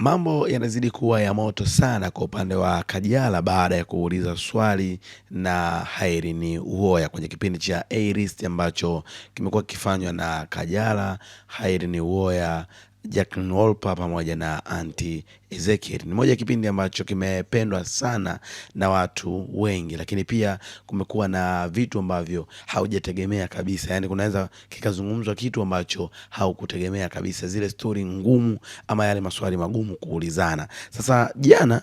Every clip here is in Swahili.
Mambo yanazidi kuwa ya moto sana kwa upande wa Kajala baada ya kuuliza swali na Irene Uwoya kwenye kipindi cha A-List ambacho kimekuwa kifanywa na Kajala, Irene Uwoya, Jacqueline Wolper pamoja na Aunty Ezekiel. Ni moja kipindi ambacho kimependwa sana na watu wengi, lakini pia kumekuwa na vitu ambavyo haujategemea kabisa. Yani kunaweza kikazungumzwa kitu ambacho haukutegemea kabisa, zile story ngumu ama yale maswali magumu kuulizana. Sasa jana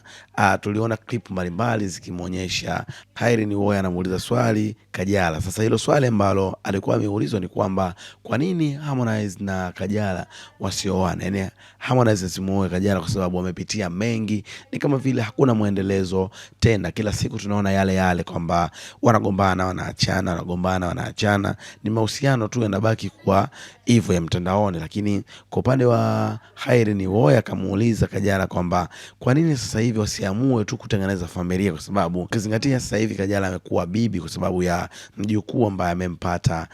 tuliona clip mbalimbali zikimuonyesha Irene Uwoya anamuuliza swali Kajala. Sasa hilo swali ambalo alikuwa ameulizwa ni kwamba kwa nini Harmonize na Kajala wasioane? Yani Harmonize asimuoe Kajala kwa sababu wamepitia mengi, ni kama vile hakuna muendelezo tena. Kila siku tunaona yale yale kwamba wanagombana wanaachana, wanagombana wanaachana, ni mahusiano tu yanabaki kwa hivyo ya mtandaoni. Lakini kwa upande wa Irene Uwoya akamuuliza Kajala kwamba kwa nini sasa hivi wasiamue tu kutengeneza familia, kwa sababu ukizingatia sasa hivi Kajala amekuwa bibi kwa sababu ya mjukuu ambaye amempata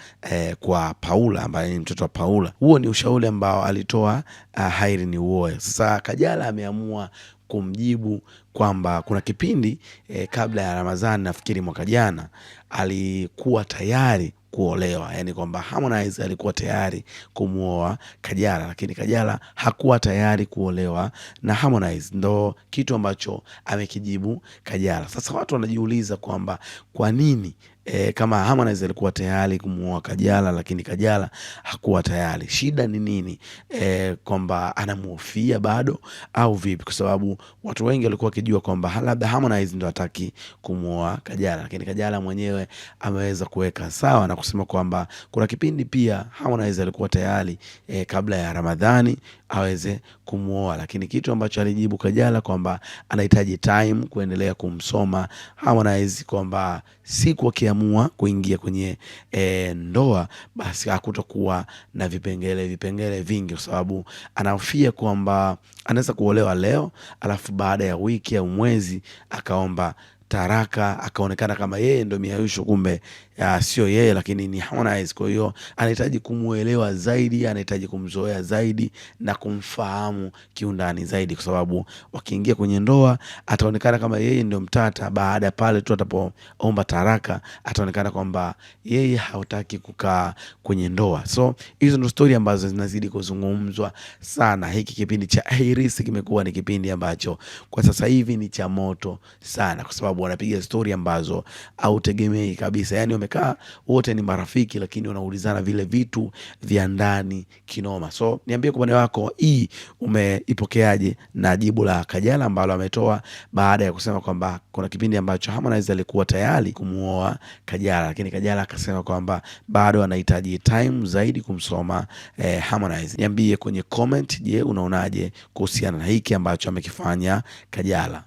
kwa Paula ambaye ni mtoto wa Paula. Huo ni ushauri ambao alitoa Irene Uwoya. Sasa Kajala ameamua kumjibu kwamba kuna kipindi kabla ya Ramadhani, nafikiri mwaka jana, alikuwa tayari kuolewa. Yani kwamba Harmonize alikuwa tayari kumuoa Kajala, lakini Kajala hakuwa tayari kuolewa na Harmonize. Ndo kitu ambacho amekijibu Kajala. Sasa watu wanajiuliza kwamba kwa nini kama Harmonize alikuwa tayari kumuoa Kajala lakini Kajala hakuwa tayari, shida ni nini? Kwamba anamuhofia bado au vipi? Kwa sababu watu wengi walikuwa wakijua kwamba labda Harmonize ndo hataki kumuoa Kajala, lakini Kajala mwenyewe ameweza kuweka sawa na kusema kwamba kuna kipindi pia Harmonize alikuwa tayari kabla ya Ramadhani aweze kumuoa, lakini kitu ambacho alijibu Kajala kwamba anahitaji time kuendelea kumsoma Harmonize, kwamba siku akiamua kuingia kwenye ndoa basi hakutakuwa na vipengele vingi, kwa sababu anahofia kwamba anaweza kuolewa leo alafu baada ya wiki au mwezi akaomba taraka, akaonekana kama yeye ndo Miayusho, kumbe sio yeye lakini ni Harmonize. Kwa hiyo anahitaji kumuelewa zaidi, anahitaji kumzoea zaidi na kumfahamu kiundani zaidi, kwa sababu wakiingia kwenye ndoa ataonekana kama yeye ndio mtata. Baada pale tu atapoomba taraka ataonekana kwamba yeye hautaki kukaa kwenye ndoa. So hizo ndo story ambazo zinazidi kuzungumzwa sana. Hiki kipindi cha A-List kimekuwa ni kipindi ambacho kwa sasa hivi ni cha moto sana, kwa sababu wanapiga story ambazo hautegemei kabisa. Yani wamekaa wote ni marafiki lakini wanaulizana vile vitu vya ndani kinoma. So niambie kwa upande wako, hii umeipokeaje na jibu la Kajala ambalo ametoa baada ya kusema kwamba kuna kipindi ambacho Harmonize alikuwa tayari kumuoa Kajala, lakini Kajala akasema kwamba bado anahitaji time zaidi kumsoma Harmonize. Niambie kwenye comment, je, unaonaje kuhusiana na hiki ambacho amekifanya Kajala?